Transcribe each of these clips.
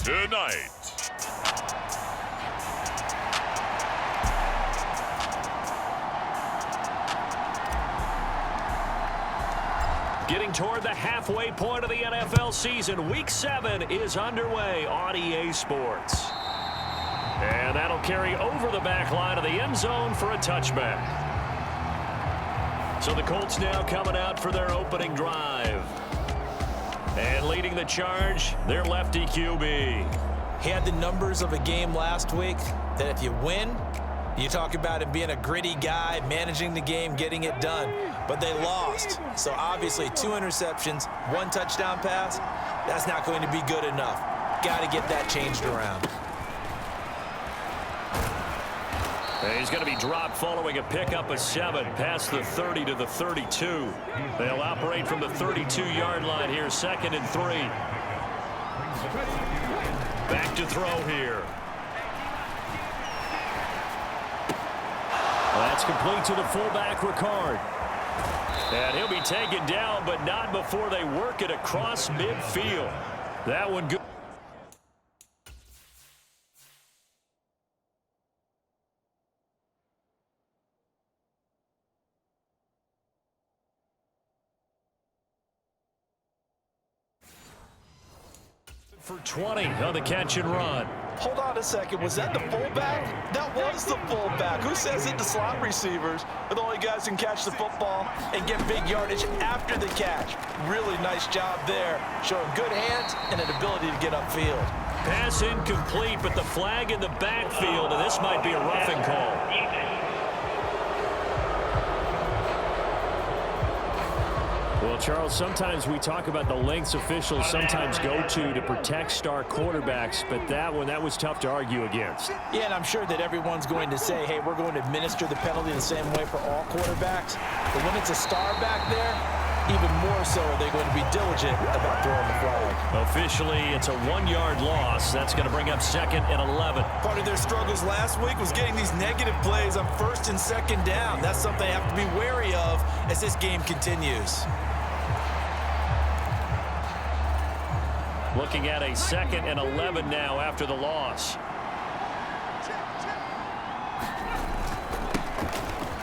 tonight. Getting toward the halfway point of the NFL season. Week 7 is underway on EA Sports. And that'll carry over the back line of the end zone for a touchback. So the Colts now coming out for their opening drive. And leading the charge, their lefty QB. He had the numbers of a game last week that if you win, you talk about him being a gritty guy, managing the game, getting it done. But they lost. So obviously 2 interceptions, 1 touchdown pass, that's not going to be good enough. Got to get that changed around. And he's going to be dropped following a pickup of 7 past the 30 to the 32. They'll operate from the 32-yard line here, 2nd and 3. Back to throw here. That's complete to the fullback, Ricard. And he'll be taken down, but not before they work it across midfield. That one good. For 20 on the catch and run. Hold on a second. Was that the fullback? That was the fullback. Who says it to slot receivers are the only guys who can catch the football and get big yardage after the catch? Really nice job there. Showing good hands and an ability to get upfield. Pass incomplete, but the flag in the backfield, and this might be a roughing call. Well, Charles, sometimes we talk about the lengths officials sometimes go to protect star quarterbacks, but that was tough to argue against. Yeah, and I'm sure that everyone's going to say, hey, we're going to administer the penalty the same way for all quarterbacks. But when it's a star back there, even more so are they going to be diligent about throwing the flag. Officially, it's a 1-yard loss. That's going to bring up 2nd and 11. Part of their struggles last week was getting these negative plays on 1st and 2nd down. That's something they have to be wary of as this game continues. Looking at a 2nd and 11 now after the loss.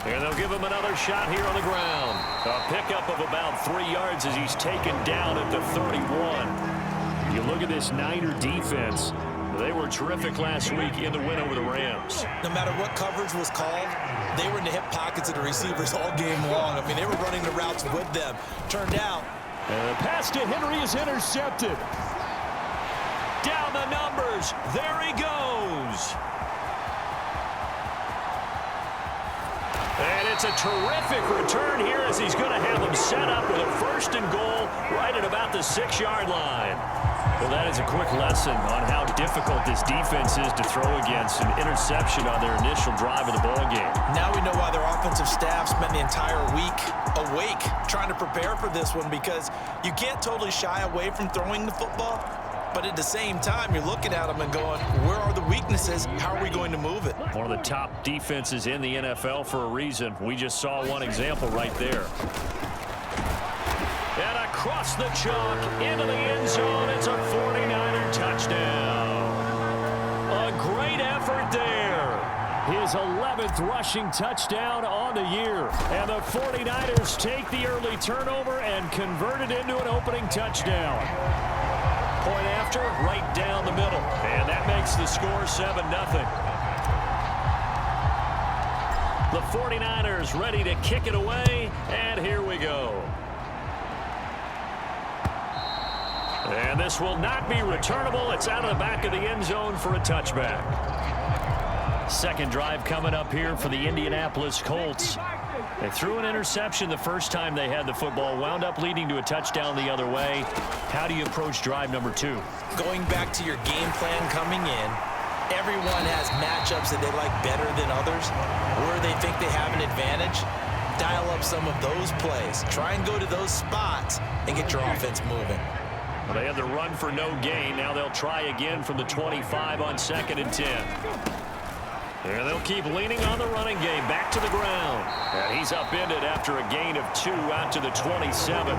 And they'll give him another shot here on the ground. A pickup of about 3 yards as he's taken down at the 31. You look at this Niner defense. They were terrific last week in the win over the Rams. No matter what coverage was called, they were in the hip pockets of the receivers all game long. I mean, they were running the routes with them. Turned out. And the pass to Henry is intercepted. Down the numbers. There he goes. And it's a terrific return here as he's going to have them set up with a 1st and goal right at about the 6-yard line. Well, that is a quick lesson on how difficult this defense is to throw against. An interception on their initial drive of the ballgame. Now we know why their offensive staff spent the entire week awake trying to prepare for this one, because you can't totally shy away from throwing the football. But at the same time, you're looking at them and going, where are the weaknesses? How are we going to move it? One of the top defenses in the NFL for a reason. We just saw one example right there. And across the chalk into the end zone. It's a 49er touchdown. A great effort there. His 11th rushing touchdown on the year. And the 49ers take the early turnover and convert it into an opening touchdown. Point after, right down the middle. And that makes the score 7-0. The 49ers ready to kick it away, and here we go. And this will not be returnable. It's out of the back of the end zone for a touchback. 2nd drive coming up here for the Indianapolis Colts. They threw an interception the first time they had the football, wound up leading to a touchdown the other way. How do you approach drive number 2? Going back to your game plan coming in, everyone has matchups that they like better than others, where they think they have an advantage. Dial up some of those plays. Try and go to those spots and get your offense moving. Well, they had the run for no gain. Now they'll try again from the 25 on 2nd and 10. And they'll keep leaning on the running game. Back to the ground. And he's upended after a gain of 2 out to the 27.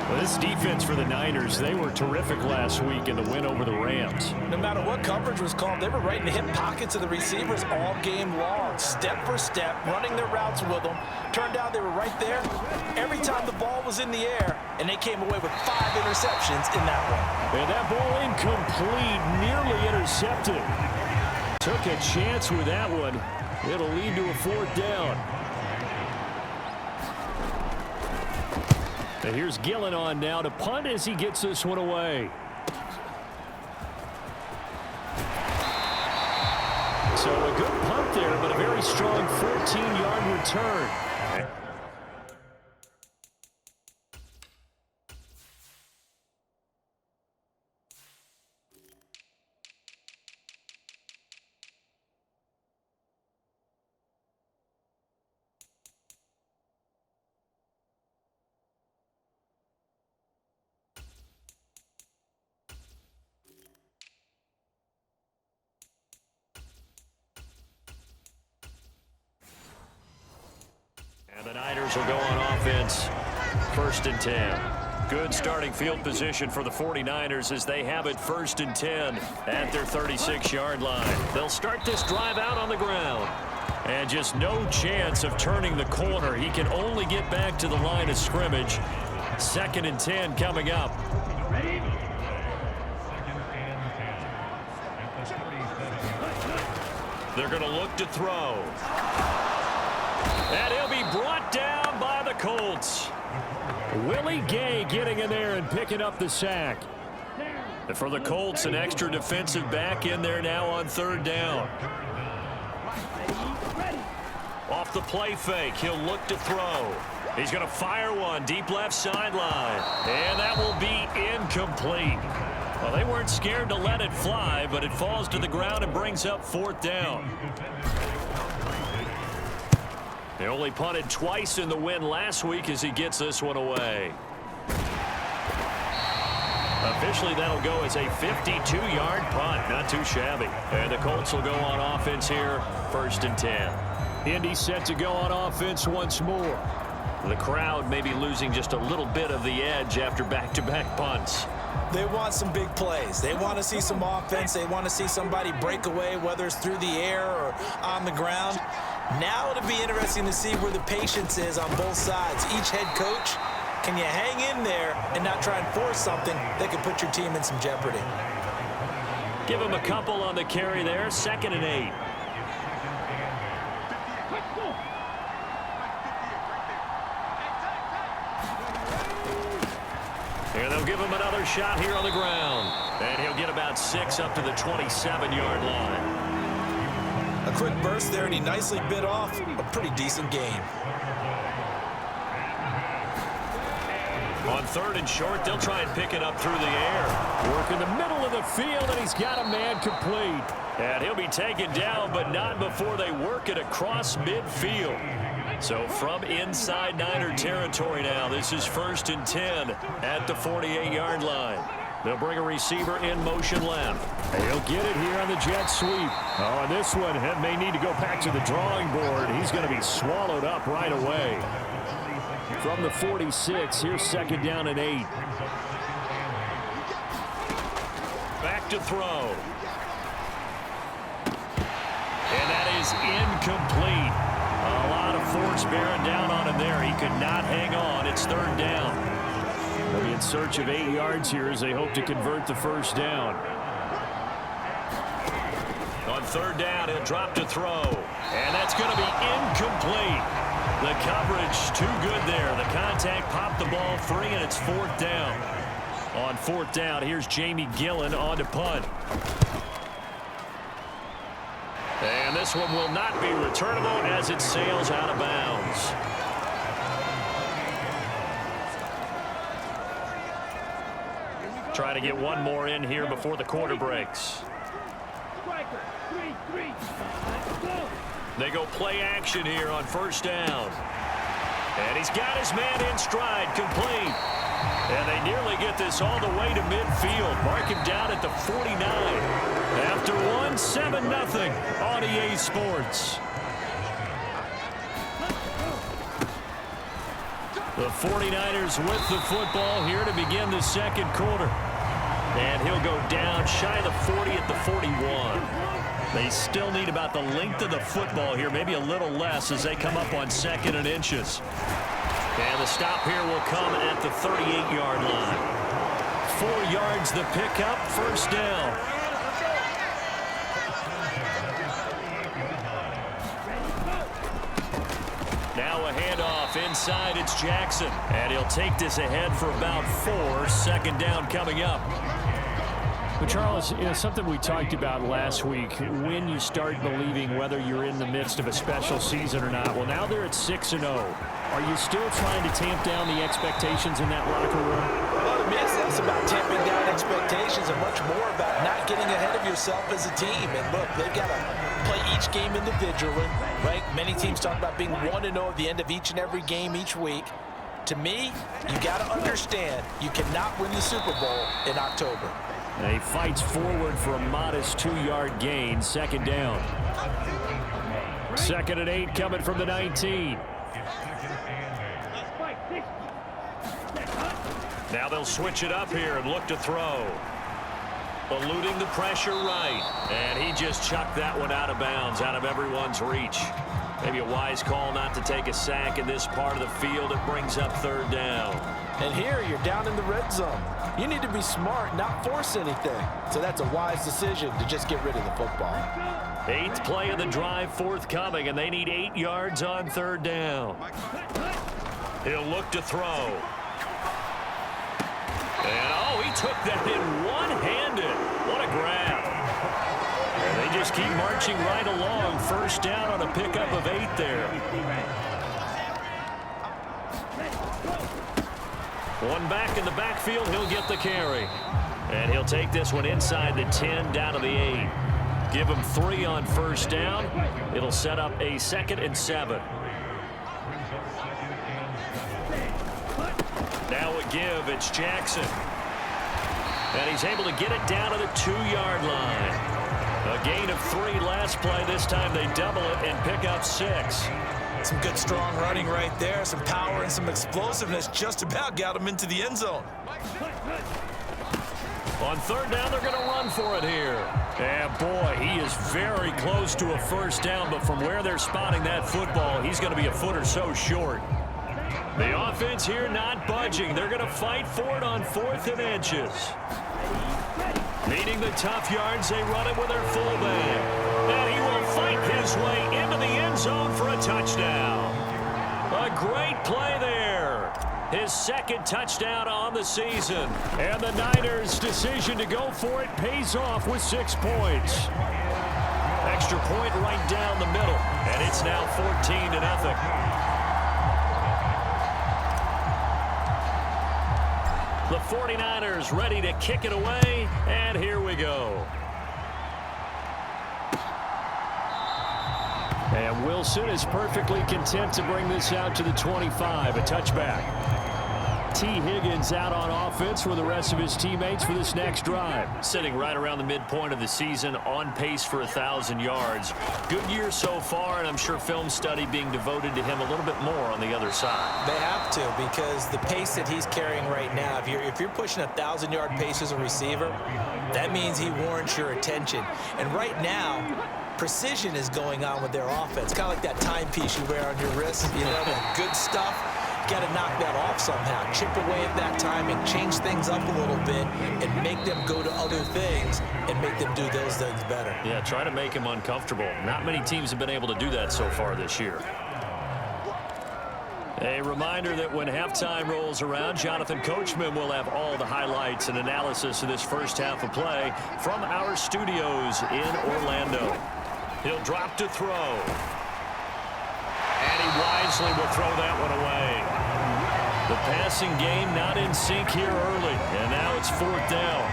Well, this defense for the Niners, they were terrific last week in the win over the Rams. No matter what coverage was called, they were right in the hip pockets of the receivers all game long, step for step, running their routes with them. Turned out they were right there every time the ball was in the air, and they came away with 5 interceptions in that one. And that ball incomplete, nearly intercepted. Took a chance with that one. It'll lead to a 4th down. And here's Gillen on now to punt as he gets this one away. So a good punt there, but a very strong 14-yard return. And the Niners will go on offense, 1st and 10. Good starting field position for the 49ers as they have it 1st and 10 at their 36-yard line. They'll start this drive out on the ground. And just no chance of turning the corner. He can only get back to the line of scrimmage. 2nd and 10 coming up. They're going to look to throw. And he'll be brought down by the Colts. Willie Gay getting in there and picking up the sack. And for the Colts, an extra defensive back in there now on 3rd down. Off the play fake, he'll look to throw. He's going to fire one deep left sideline. And that will be incomplete. Well, they weren't scared to let it fly, but it falls to the ground and brings up 4th down. They only punted twice in the win last week as he gets this one away. Officially, that'll go as a 52-yard punt. Not too shabby. And the Colts will go on offense here, 1st and 10. Indy set to go on offense once more. The crowd may be losing just a little bit of the edge after back-to-back punts. They want some big plays. They want to see some offense. They want to see somebody break away, whether it's through the air or on the ground. Now it'll be interesting to see where the patience is on both sides. Each head coach, can you hang in there and not try and force something that could put your team in some jeopardy? Give him a couple on the carry there, 2nd and 8. And they'll give him another shot here on the ground. And he'll get about 6 up to the 27-yard line. A quick burst there, and he nicely bit off a pretty decent gain. On 3rd and short, they'll try and pick it up through the air. Work in the middle of the field, and he's got a man complete. And he'll be taken down, but not before they work it across midfield. So from inside Niner territory now, this is 1st and 10 at the 48-yard line. They'll bring a receiver in motion left. And he'll get it here on the jet sweep. Oh, and this one may need to go back to the drawing board. He's going to be swallowed up right away. From the 46, here's 2nd down and 8. Back to throw. And that is incomplete. A lot of force bearing down on him there. He could not hang on. It's 3rd down. They'll be in search of 8 yards here as they hope to convert the 1st down. On 3rd down, he'll drop to throw. And that's going to be incomplete. The coverage too good there. The contact popped the ball free, and it's 4th down. On 4th down, here's Jamie Gillen on to punt. And this one will not be returnable as it sails out of bounds. Try to get one more in here before the quarter breaks. They go play action here on 1st down. And he's got his man in stride, complete. And they nearly get this all the way to midfield. Mark him down at the 49. After one, 7-0 on EA Sports. The 49ers with the football here to begin the second quarter. And he'll go down shy of the 40 at the 41. They still need about the length of the football here, maybe a little less as they come up on 2nd and inches. And the stop here will come at the 38-yard line. 4 yards the pickup, first down. Now a handoff inside, it's Jackson. And he'll take this ahead for about 4, second down coming up. But Charles, something we talked about last week, when you start believing whether you're in the midst of a special season or not. Well, now they're at 6-0. Are you still trying to tamp down the expectations in that locker room? Well, to me, it's less about tamping down expectations and much more about not getting ahead of yourself as a team. And look, they've got to play each game individually, right? Many teams talk about being 1-0 at the end of each and every game each week. To me, you got to understand you cannot win the Super Bowl in October. And he fights forward for a modest 2-yard gain, second down. 2nd and 8 coming from the 19. Now they'll switch it up here and look to throw. Eluding the pressure right. And he just chucked that one out of bounds, out of everyone's reach. Maybe a wise call not to take a sack in this part of the field. It brings up 3rd down. And here you're down in the red zone. You need to be smart, not force anything. So that's a wise decision to just get rid of the football. 8th play of the drive forthcoming, and they need 8 yards on 3rd down. He'll look to throw. And, oh, he took that in one-handed. What a grab. And they just keep marching right along. First down on a pickup of 8 there. One back in the backfield, he'll get the carry. And he'll take this one inside the 10, down to the 8. Give him 3 on first down. It'll set up a 2nd and 7. Now a give, it's Jackson. And he's able to get it down to the 2-yard line. A gain of 3 last play. This time they double it and pick up 6. Some good strong running right there. Some power and some explosiveness just about got him into the end zone. On 3rd down, they're going to run for it here. And boy, he is very close to a first down, but from where they're spotting that football, he's going to be a foot or so short. The offense here not budging. They're going to fight for it on 4th and inches. Needing the tough yards, they run it with their fullback. And he will fight his way into the end zone for a touchdown. A great play there. His 2nd touchdown on the season. And the Niners' decision to go for it pays off with 6 points. Extra point right down the middle. And it's now 14-0. The 49ers ready to kick it away, and here we go. And Wilson is perfectly content to bring this out to the 25, a touchback. T. Higgins out on offense with the rest of his teammates for this next drive. Sitting right around the midpoint of the season, on pace for 1,000 yards. Good year so far, and I'm sure film study being devoted to him a little bit more on the other side. They have to, because the pace that he's carrying right now, if you're pushing 1,000-yard pace as a receiver, that means he warrants your attention. And right now, precision is going on with their offense. Kind of like that timepiece you wear on your wrist, you know, that good stuff. Got to knock that off somehow. Chip away at that timing, change things up a little bit, and make them go to other things and make them do those things better. Yeah, try to make him uncomfortable. Not many teams have been able to do that so far this year. A reminder that when halftime rolls around, Jonathan Coachman will have all the highlights and analysis of this first half of play from our studios in Orlando. He'll drop to throw. And he wisely will throw that one away. The passing game not in sync here early, and now it's 4th down.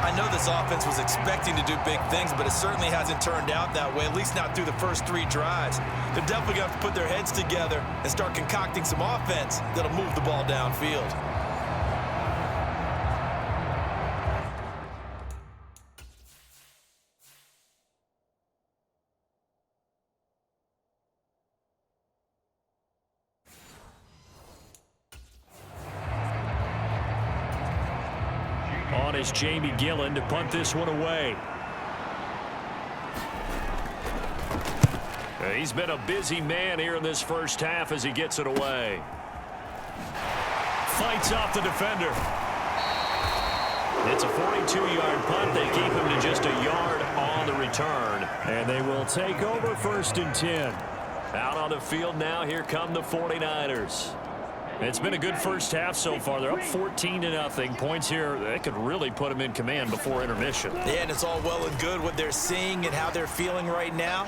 I know this offense was expecting to do big things, but it certainly hasn't turned out that way, at least not through the first 3 drives. They're definitely going to have to put their heads together and start concocting some offense that'll move the ball downfield. on is Jamie Gillen to punt this one away. He's been a busy man here in this first half as he gets it away. Fights off the defender. It's a 42-yard punt. They keep him to just a yard on the return. And they will take over 1st and 10. Out on the field now, here come the 49ers. It's been a good first half so far. They're up 14-0. Points here, they could really put them in command before intermission. Yeah, and it's all well and good what they're seeing and how they're feeling right now.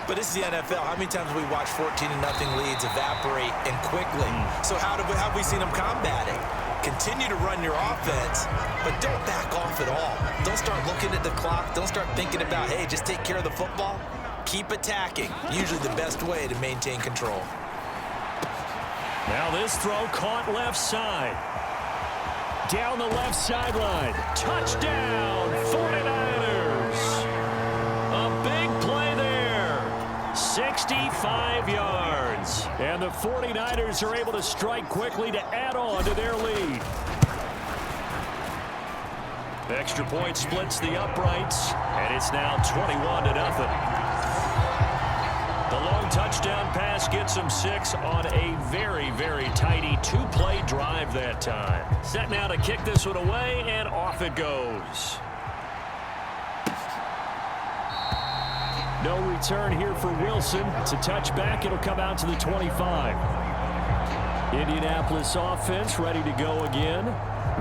But this is the NFL. How many times have we watched 14-0 leads evaporate and quickly? So how have we seen them combat it? Continue to run your offense, but don't back off at all. Don't start looking at the clock. Don't start thinking about, hey, just take care of the football. Keep attacking. Usually the best way to maintain control. Now this throw caught left side. Down the left sideline. Touchdown, 49ers. A big play there. 65 yards. And the 49ers are able to strike quickly to add on to their lead. The extra point splits the uprights, and it's now 21-0. The long touchdown pass gets him 6 on a very, very tidy 2-play drive that time. Set now to kick this one away, and off it goes. No return here for Wilson. It's a touchback. It'll come out to the 25. Indianapolis offense ready to go again.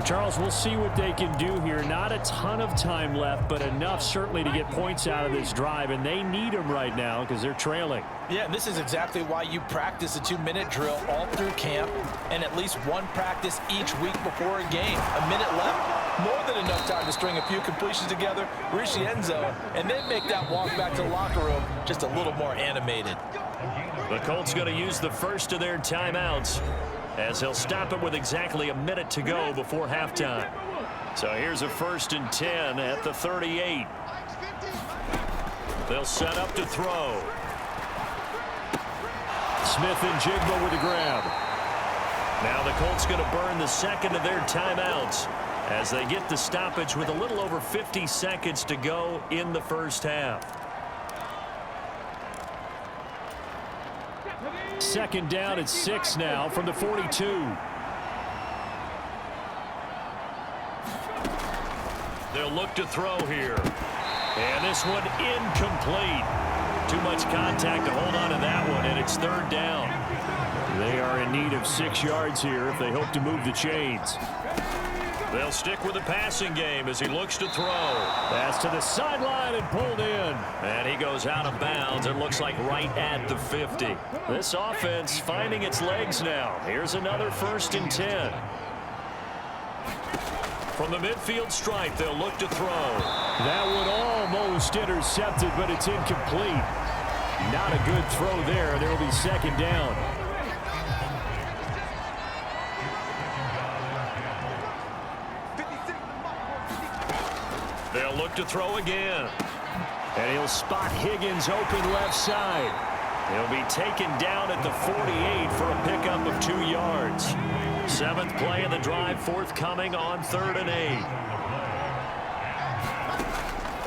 Charles, we'll see what they can do here. Not a ton of time left, but enough certainly to get points out of this drive, and they need them right now because they're trailing. Yeah, and this is exactly why you practice a 2-minute drill all through camp and at least one practice each week before a game. A minute left, more than enough time to string a few completions together, reach the end zone, and then make that walk back to the locker room just a little more animated. The Colts going to use the first of their timeouts, as he'll stop it with exactly a minute to go before halftime. So here's a 1st and 10 at the 38. They'll set up to throw. Smith and Jigba with the grab. Now the Colts going to burn the second of their timeouts as they get the stoppage with a little over 50 seconds to go in the first half. 2nd down at 6 now from the 42. They'll look to throw here. And this one incomplete. Too much contact to hold on to that one, and it's 3rd down. They are in need of 6 yards here if they hope to move the chains. They'll stick with the passing game as he looks to throw. Pass to the sideline and pulled in. And he goes out of bounds. It looks like right at the 50. This offense finding its legs now. Here's another 1st and 10. From the midfield stripe, they'll look to throw. That one almost intercepted, but it's incomplete. Not a good throw there. There will be 2nd down. They'll look to throw again. And he'll spot Higgins open left side. He'll be taken down at the 48 for a pickup of 2 yards. 7th play of the drive forthcoming on 3rd and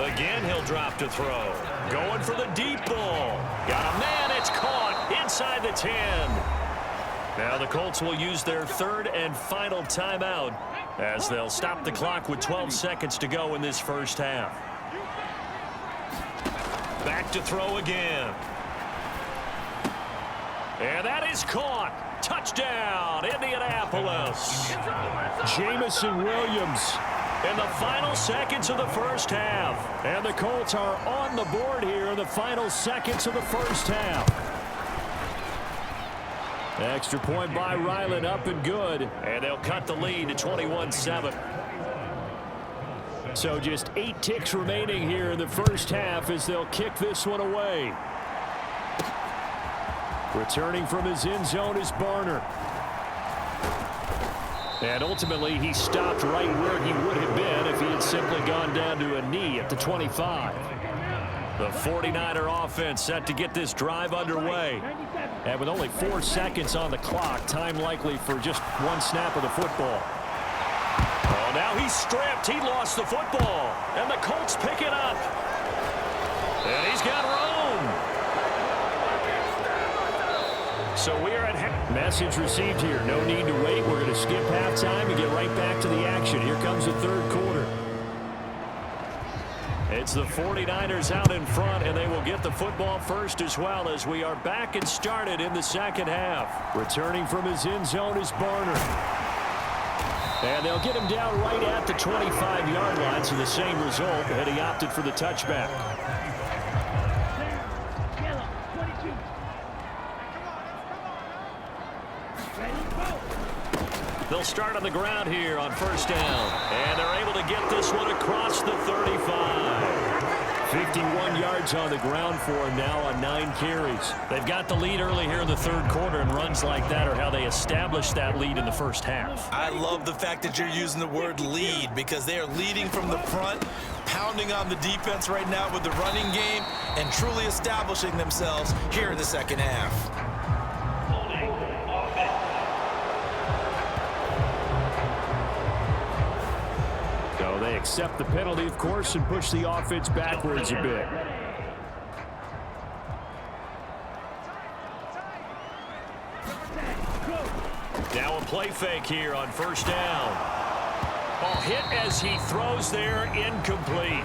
8. Again, he'll drop to throw. Going for the deep ball. Got a man. It's caught inside the 10. Now the Colts will use their 3rd and final timeout as they'll stop the clock with 12 seconds to go in this first half. Back to throw again. And that is caught. Touchdown, Indianapolis. Jamison Williams In the final seconds of the first half. And the Colts are on the board here in the final seconds of the first half. Extra point by Ryland, up and good. And they'll cut the lead to 21-7. So just 8 ticks remaining here in the first half as they'll kick this one away. Returning from his end zone is Barner. And ultimately, he stopped right where he would have been if he had simply gone down to a knee at the 25. The 49er offense set to get this drive underway. And with only 4 seconds on the clock, time likely for just one snap of the football. Oh, now he's stripped. He lost the football. And the Colts pick it up. And he's got room. So we are at message received here. No need to wait. We're going to skip halftime and get right back to the action. Here comes the third quarter. It's the 49ers out in front, and they will get the football first as well as we are back and started in the second half. Returning from his end zone is Barner. And they'll get him down right at the 25-yard line, so the same result, and he opted for the touchback. They'll start on the ground here on first down. And they're able to get this one across the 35. 51 yards on the ground for him now on 9 carries. They've got the lead early here in the third quarter, and runs like that are how they established that lead in the first half. I love the fact that you're using the word lead because they are leading from the front, pounding on the defense right now with the running game, and truly establishing themselves here in the second half. They accept the penalty, of course, and push the offense backwards a bit. Now a play fake here on first down. Ball hit as he throws there, incomplete.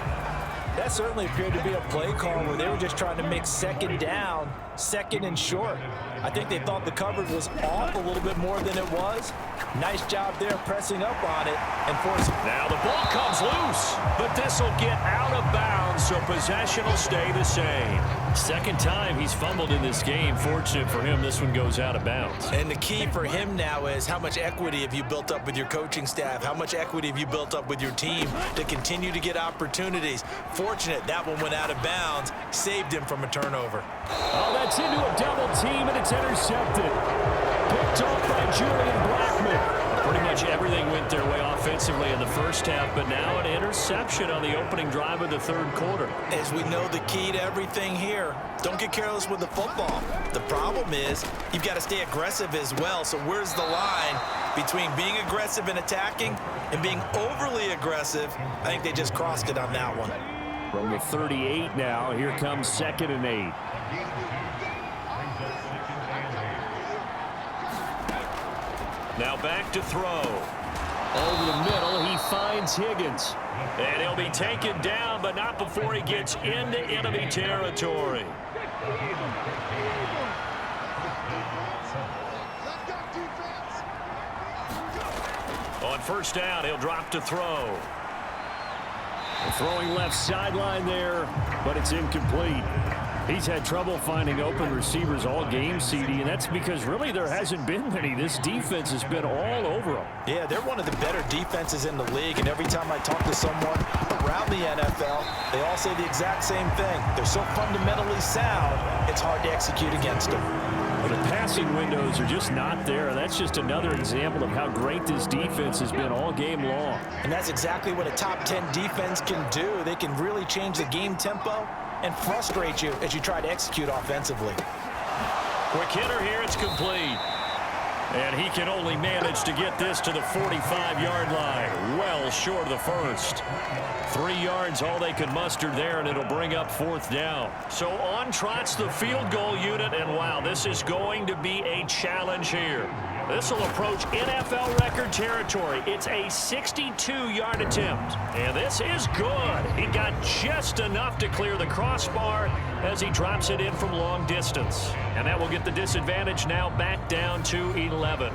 That certainly appeared to be a play call where they were just trying to make second down, second and short. I think they thought the coverage was off a little bit more than it was. Nice job there pressing up on it and forcing. Now the ball comes loose, but this will get out of bounds, so possession will stay the same. Second time he's fumbled in this game. Fortunate for him, this one goes out of bounds. And the key for him now is how much equity have you built up with your coaching staff? How much equity have you built up with your team to continue to get opportunities? Fortunate that one went out of bounds, saved him from a turnover. Oh, that's into a double team, and it's intercepted. Picked off by Julian Blackmon. Pretty much everything went their way offensively in the first half, but now an interception on the opening drive of the third quarter. As we know, the key to everything here, don't get careless with the football. The problem is you've got to stay aggressive as well. So where's the line between being aggressive and attacking and being overly aggressive? I think they just crossed it on that one. From the 38 now, here comes 2nd and 8. Now back to throw. Over the middle, he finds Higgins. And he'll be taken down, but not before he gets into enemy territory. On first down, he'll drop to throw. Throwing left sideline there, but it's incomplete. He's had trouble finding open receivers all game, CD, and that's because really there hasn't been many. This defense has been all over them. Yeah, they're one of the better defenses in the league, and every time I talk to someone around the NFL, they all say the exact same thing. They're so fundamentally sound, it's hard to execute against them. The passing windows are just not there, and that's just another example of how great this defense has been all game long. And that's exactly what a top 10 defense can do. They can really change the game tempo and frustrate you as you try to execute offensively. Quick hitter here, it's complete. And he can only manage to get this to the 45-yard line, well short of the first. 3 yards, all they could muster there, and it'll bring up fourth down. So on trots the field goal unit, and wow, this is going to be a challenge here. This will approach NFL record territory. It's a 62-yard attempt, and this is good. He got just enough to clear the crossbar as he drops it in from long distance. And that will get the disadvantage now back down to 11.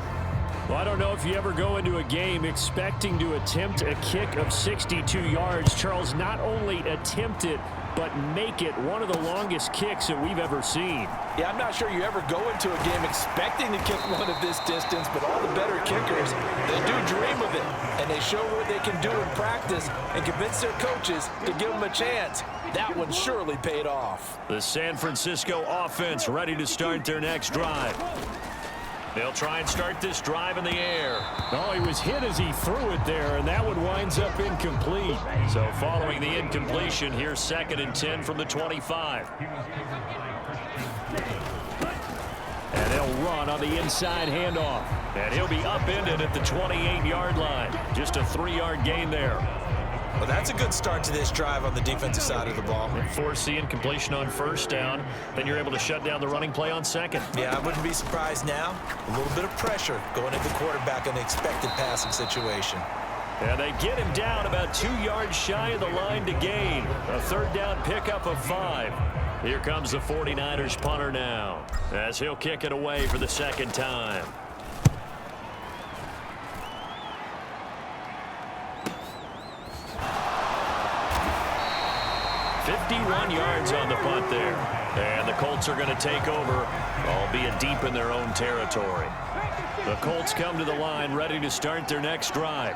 Well, I don't know if you ever go into a game expecting to attempt a kick of 62 yards. Charles, not only attempt it, but make it one of the longest kicks that we've ever seen. Yeah, I'm not sure you ever go into a game expecting to kick one of this distance, but all the better kickers, they do dream of it, and they show what they can do in practice and convince their coaches to give them a chance. That one surely paid off. The San Francisco offense ready to start their next drive. They'll try and start this drive in the air. Oh, he was hit as he threw it there, and that one winds up incomplete. So following the incompletion, here's 2nd and 10 from the 25. And they'll run touchdown on the inside handoff. And he'll be upended at the 28-yard line. Just a 3-yard gain there. Well, that's a good start to this drive on the defensive side of the ball. Force the incompletion on first down. Then you're able to shut down the running play on second. Yeah, I wouldn't be surprised now. A little bit of pressure going at the quarterback on the expected passing situation. And they get him down about 2 yards shy of the line to gain. A third down pickup of 5. Here comes the 49ers punter now, as he'll kick it away for the second time. 51 yards on the punt there. And the Colts are going to take over, albeit deep in their own territory. The Colts come to the line ready to start their next drive.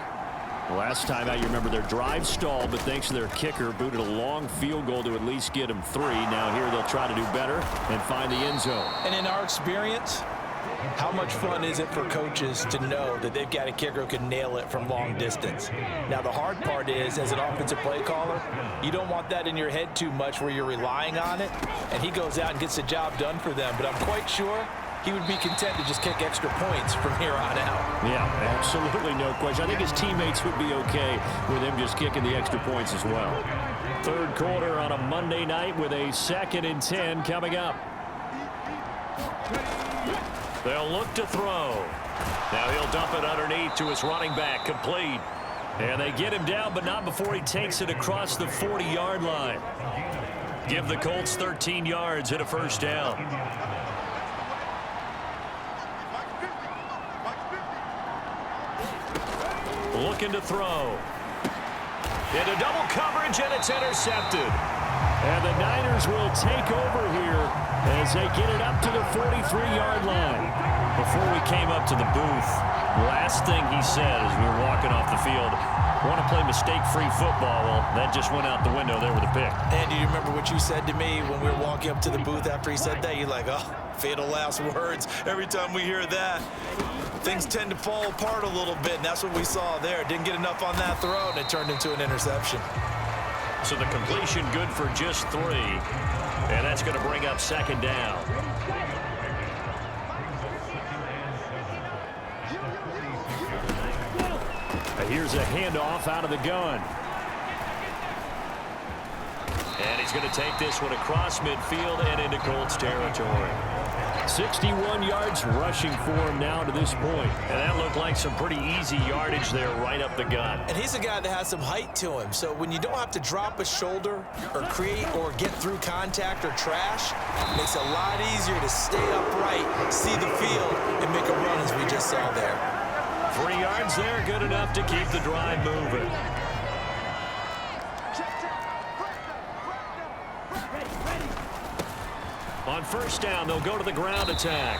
Last time out, you remember their drive stalled, but thanks to their kicker, booted a long field goal to at least get them 3. Now here they'll try to do better and find the end zone. And in our experience, how much fun is it for coaches to know that they've got a kicker who can nail it from long distance? Now, the hard part is, as an offensive play caller, you don't want that in your head too much where you're relying on it, and he goes out and gets the job done for them. But I'm quite sure he would be content to just kick extra points from here on out. Yeah, absolutely no question. I think his teammates would be okay with him just kicking the extra points as well. Third quarter on a Monday night with a 2nd and 10 coming up. They'll look to throw. Now he'll dump it underneath to his running back, complete. And they get him down, but not before he takes it across the 40-yard line. Give the Colts 13 yards and a first down. Looking to throw. Into double coverage, and it's intercepted. And the Niners will take over here as they get it up to the 43-yard line. Before we came up to the booth, last thing he said as we were walking off the field, want to play mistake-free football. Well, that just went out the window there with a pick. And do you remember what you said to me when we were walking up to the booth after he said that? You're like, oh, fatal last words. Every time we hear that, things tend to fall apart a little bit, and that's what we saw there. Didn't get enough on that throw, and it turned into an interception. So the completion good for just 3, and that's going to bring up 2nd down. Here's a handoff out of the gun. And he's going to take this one across midfield and into Colts territory. 61 yards rushing for him now to this point. And that looked like some pretty easy yardage there right up the gut. And he's a guy that has some height to him. So when you don't have to drop a shoulder or create or get through contact or trash, it makes it a lot easier to stay upright, see the field, and make a run as we just saw there. 3 yards there, good enough to keep the drive moving. On first down, they'll go to the ground attack.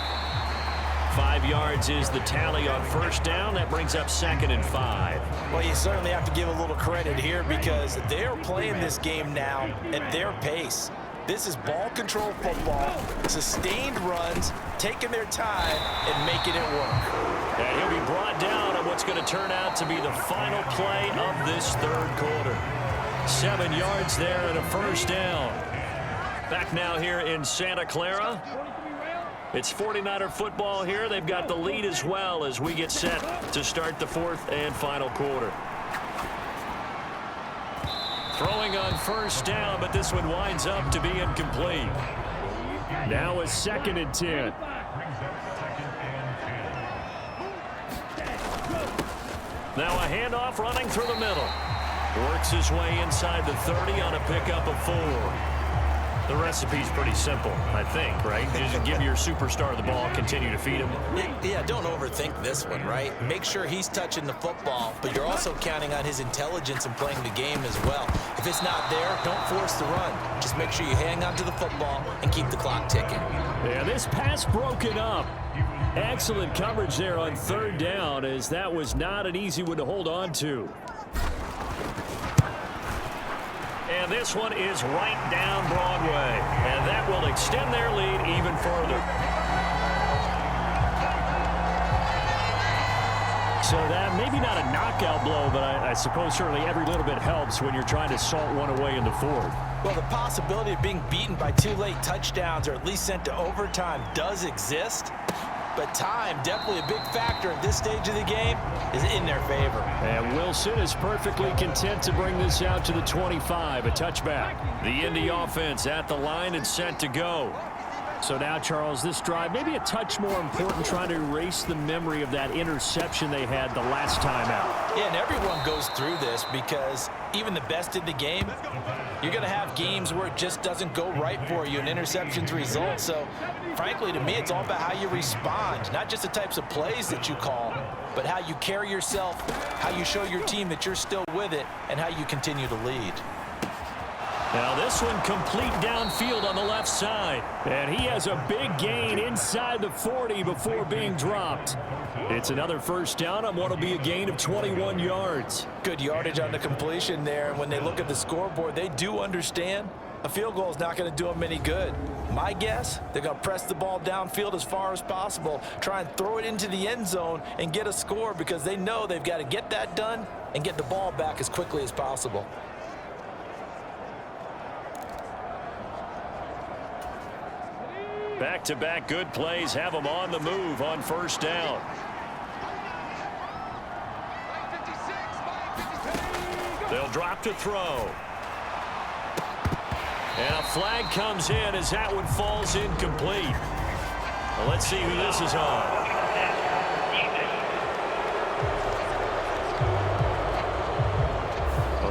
5 yards is the tally on first down. That brings up 2nd and 5. Well, you certainly have to give a little credit here because they're playing this game now at their pace. This is ball control football, sustained runs, taking their time and making it work. And he'll be brought down on what's going to turn out to be the final play of this third quarter. 7 yards there and a first down. Back now here in Santa Clara. It's 49er football here. They've got the lead as well as we get set to start the 4th and final quarter. Throwing on first down, but this one winds up to be incomplete. Now a 2nd and 10. Now a handoff running through the middle. Works his way inside the 30 on a pickup of 4. The recipe's pretty simple, I think, right? Just give your superstar the ball, continue to feed him. Yeah, don't overthink this one, right? Make sure he's touching the football, but you're also counting on his intelligence in playing the game as well. If it's not there, don't force the run. Just make sure you hang on to the football and keep the clock ticking. Yeah, this pass broken up. Excellent coverage there on 3rd down, as that was not an easy one to hold on to. And this one is right down Broadway. And that will extend their lead even further. So that maybe not a knockout blow, but I suppose certainly every little bit helps when you're trying to salt one away in the 4th. Well, the possibility of being beaten by 2 late touchdowns or at least sent to overtime does exist. but time, definitely a big factor at this stage of the game, is in their favor. And Wilson is perfectly content to bring this out to the 25, a touchback. The Indy offense at the line and set to go. So now, Charles, this drive maybe a touch more important, trying to erase the memory of that interception they had the last time out. Yeah, and everyone goes through this because even the best in the game, you're going to have games where it just doesn't go right for you and interceptions result. So, frankly, to me, it's all about how you respond, not just the types of plays that you call, but how you carry yourself, how you show your team that you're still with it, and how you continue to lead. Now this one complete downfield on the left side. And he has a big gain inside the 40 before being dropped. It's another first down on what will be a gain of 21 yards. Good yardage on the completion there. And when they look at the scoreboard, they do understand a field goal is not going to do them any good. My guess, they're going to press the ball downfield as far as possible, try and throw it into the end zone and get a score because they know they've got to get that done and get the ball back as quickly as possible. Back-to-back good plays have them on the move on first down. They'll drop to throw. And a flag comes in as that one falls incomplete. Well, let's see who this is on.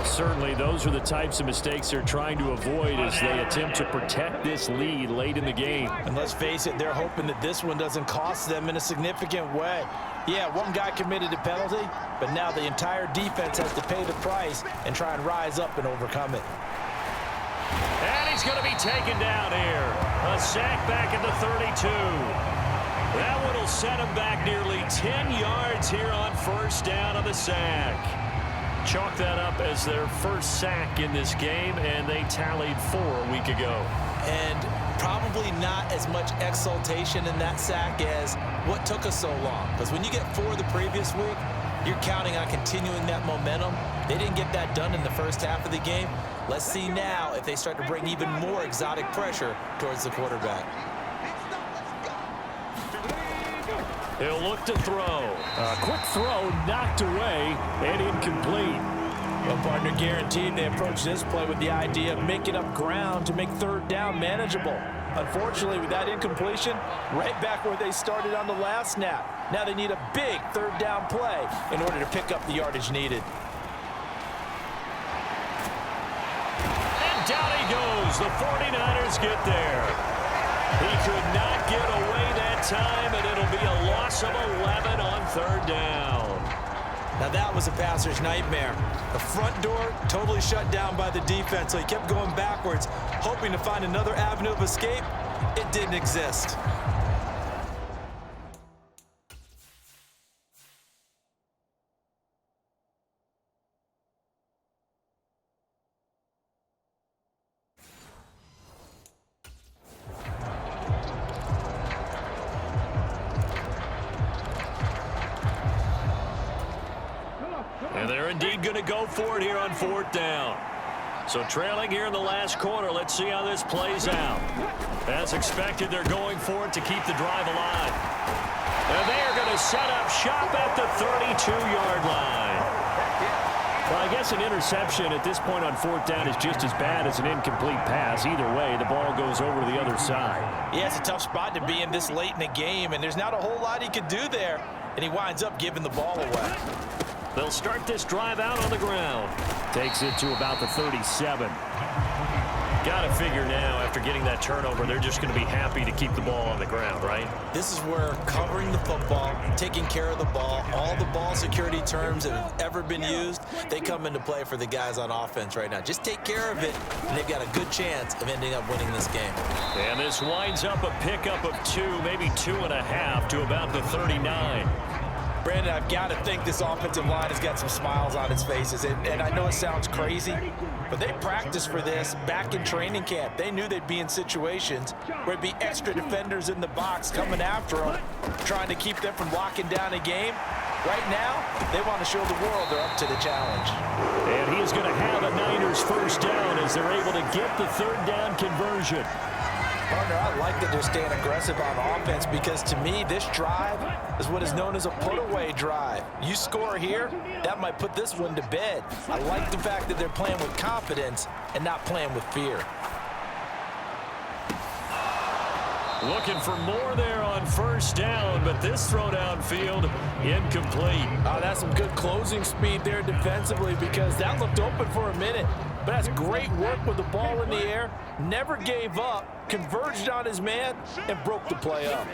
Certainly, those are the types of mistakes they're trying to avoid as they attempt to protect this lead late in the game. And let's face it, they're hoping that this one doesn't cost them in a significant way. Yeah, one guy committed a penalty, but now the entire defense has to pay the price and try and rise up and overcome it. And he's going to be taken down here. A sack back at the 32. That one will set him back nearly 10 yards here on first down on the sack. Chalk that up as their first sack in this game, and they tallied 4 a week ago. And probably not as much exultation in that sack as what took us so long. Because when you get 4 the previous week, you're counting on continuing that momentum. They didn't get that done in the first half of the game. Let's see now if they start to bring even more exotic pressure towards the quarterback. He'll look to throw. A quick throw knocked away and incomplete. Well, partner, guaranteed they approach this play with the idea of making up ground to make third down manageable. Unfortunately, with that incompletion, right back where they started on the last snap. Now they need a big third down play in order to pick up the yardage needed. And down he goes. The 49ers get there. He could not get away that time, and it'll be a loss of 11 on third down. Now that was a passer's nightmare. The front door totally shut down by the defense, so he kept going backwards, hoping to find another avenue of escape. It didn't exist. And they're indeed going to go for it here on fourth down. So trailing here in the last quarter, let's see how this plays out. As expected, they're going for it to keep the drive alive. And they are going to set up shop at the 32-yard line. Well, I guess an interception at this point on fourth down is just as bad as an incomplete pass. Either way, the ball goes over to the other side. Yeah, it's a tough spot to be in this late in the game, and there's not a whole lot he could do there, and he winds up giving the ball away. They'll start this drive out on the ground. Takes it to about the 37. Got to figure now, after getting that turnover, they're just going to be happy to keep the ball on the ground, right? This is where covering the football, taking care of the ball, all the ball security terms that have ever been used, they come into play for the guys on offense right now. Just take care of it, and they've got a good chance of ending up winning this game. And this winds up a pickup of 2, maybe 2.5 to about the 39. Brandon, I've got to think this offensive line has got some smiles on its faces. And I know it sounds crazy, but they practiced for this back in training camp. They knew they'd be in situations where it'd be extra defenders in the box coming after them, trying to keep them from locking down a game. Right now, they want to show the world they're up to the challenge. And he is going to have a Niners first down as they're able to get the third down conversion. Partner, I like that they're staying aggressive on offense because to me, this drive is what is known as a put-away drive. You score here, that might put this one to bed. I like the fact that they're playing with confidence and not playing with fear. Looking for more there on first down, but this throw downfield incomplete. Oh, that's some good closing speed there defensively because that looked open for a minute. But that's great work with the ball in the air. Never gave up, converged on his man, and broke the play up.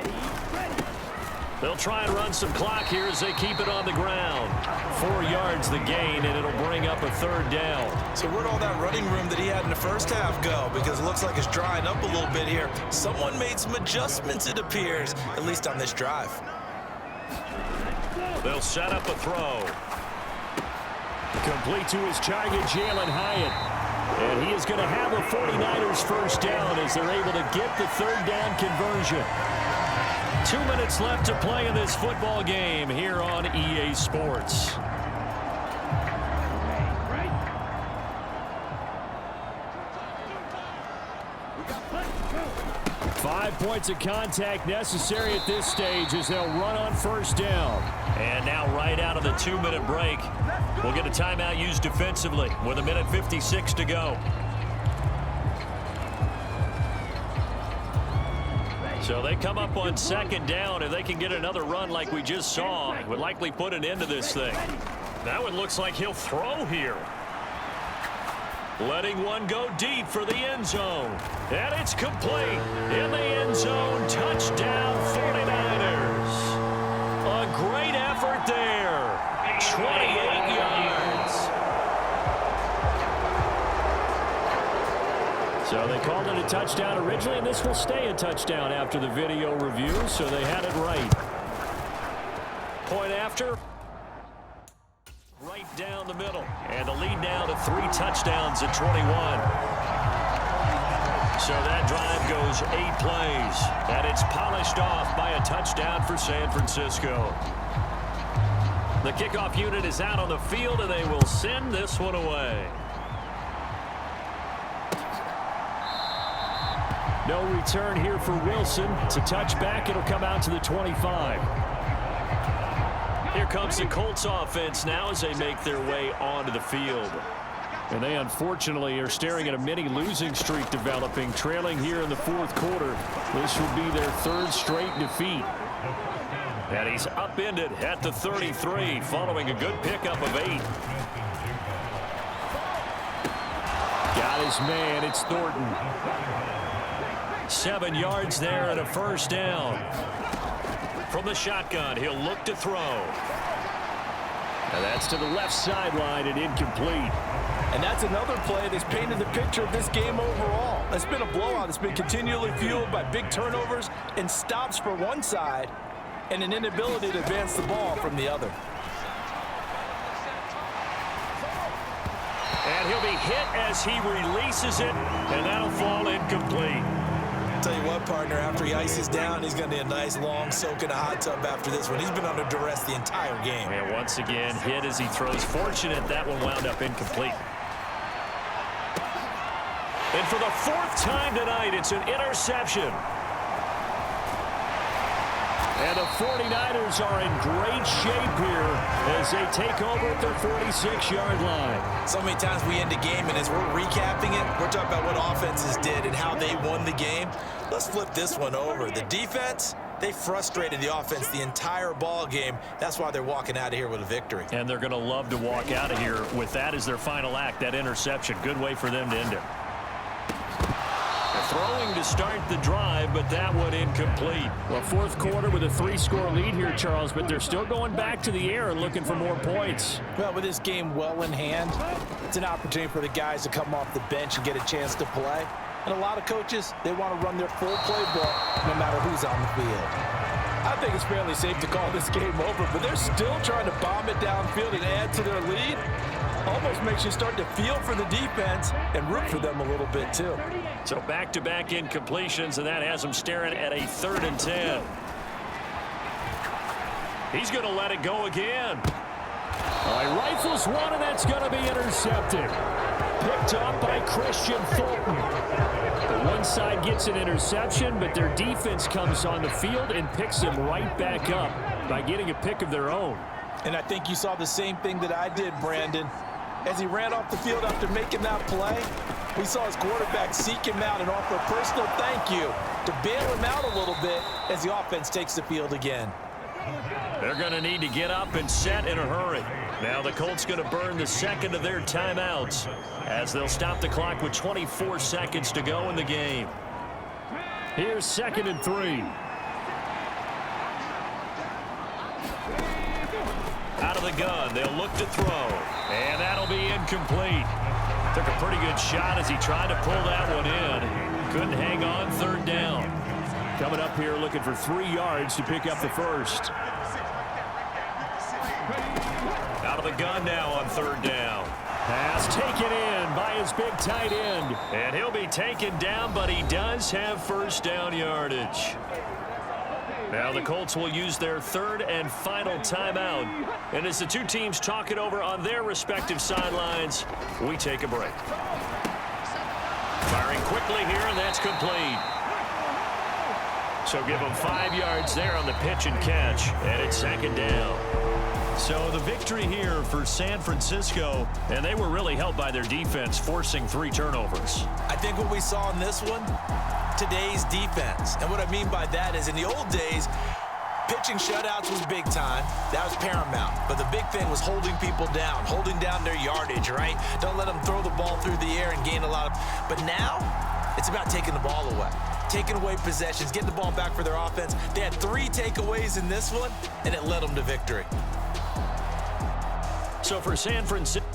They'll try and run some clock here as they keep it on the ground. 4 yards the gain, and it'll bring up a third down. So where'd all that running room that he had in the first half go? Because it looks like it's drying up a little bit here. Someone made some adjustments, it appears, at least on this drive. They'll set up a throw. Complete to his target, Jalen Hyatt. And he is going to have a 49ers first down as they're able to get the third down conversion. 2 minutes left to play in this football game here on EA Sports. Five points of contact necessary at this stage as they'll run on first down. And now right out of the 2-minute break, we'll get a timeout used defensively with 1:56 to go. So they come up on second down. If they can get another run like we just saw, it would likely put an end to this thing. That one looks like he'll throw here. Letting one go deep for the end zone. And it's complete. In the end zone, touchdown 49ers. A great effort there. 28 yards. So they called it a touchdown originally, and this will stay a touchdown after the video review, so they had it right. Point after. Right down the middle. And the lead now to 3 touchdowns at 21. So that drive goes 8 plays. And it's polished off by a touchdown for San Francisco. The kickoff unit is out on the field, and they will send this one away. No return here for Wilson. It's a touchback. It'll come out to the 25. Here comes the Colts offense now as they make their way onto the field. And they unfortunately are staring at a mini losing streak developing, trailing here in the fourth quarter. This will be their 3rd straight defeat. And he's upended at the 33 following a good pickup of 8. Got his man. It's Thornton. 7 yards there and a first down. From the shotgun, he'll look to throw. And that's to the left sideline and incomplete. And that's another play that's painted the picture of this game overall. It's been a blowout. It's been continually fueled by big turnovers and stops for one side and an inability to advance the ball from the other. And he'll be hit as he releases it, and that'll fall incomplete. Tell you what, partner, after he ices down, he's going to need a nice long soak in a hot tub after this one. He's been under duress the entire game. And once again, hit as he throws. Fortunate that one wound up incomplete. And for the 4th time tonight, it's an interception. And the 49ers are in great shape here as they take over at their 46-yard line. So many times we end a game, and as we're recapping it, we're talking about what offenses did and how they won the game. Let's flip this one over. The defense, they frustrated the offense the entire ball game. That's why they're walking out of here with a victory. And they're going to love to walk out of here with that as their final act, that interception. Good way for them to end it. Throwing to start the drive, but that one incomplete. Well, fourth quarter with a 3-score lead here, Charles, but they're still going back to the air and looking for more points. Well, with this game well in hand, it's an opportunity for the guys to come off the bench and get a chance to play. And a lot of coaches, they want to run their full playbook no matter who's on the field. I think it's fairly safe to call this game over, but they're still trying to bomb it downfield and add to their lead. Almost makes you start to feel for the defense and root for them a little bit, too. So back-to-back incompletions, and that has him staring at a 3rd and 10. He's going to let it go again. He rifles one, and that's going to be intercepted. Picked up by Christian Fulton. The One side gets an interception, but their defense comes on the field and picks him right back up by getting a pick of their own. And I think you saw the same thing that I did, Brandon. As he ran off the field after making that play, we saw his quarterback seek him out and offer a personal thank you to bail him out a little bit as the offense takes the field again. They're going to need to get up and set in a hurry. Now the Colts going to burn the second of their timeouts as they'll stop the clock with 24 seconds to go in the game. Here's 2nd and 3. Out of the gun, they'll look to throw. And that'll be incomplete. Took a pretty good shot as he tried to pull that one in. Couldn't hang on, 3rd down. Coming up here looking for 3 yards to pick up the first. Out of the gun now on 3rd down. Pass taken in by his big tight end. And he'll be taken down, but he does have 1st down yardage. Now the Colts will use their 3rd and final timeout. And as the two teams talk it over on their respective sidelines, we take a break. Firing quickly here, and that's complete. So give them 5 yards there on the pitch and catch, and it's 2nd down. So the victory here for San Francisco, and they were really helped by their defense, forcing 3 turnovers. I think what we saw in this one, today's defense. And what I mean by that is in the old days, pitching shutouts was big time. That was paramount. But the big thing was holding people down, holding down their yardage, right? Don't let them throw the ball through the air and gain a lot of... But now, it's about taking the ball away. Taking away possessions, getting the ball back for their offense. They had 3 takeaways in this one, and it led them to victory. So for San Francisco...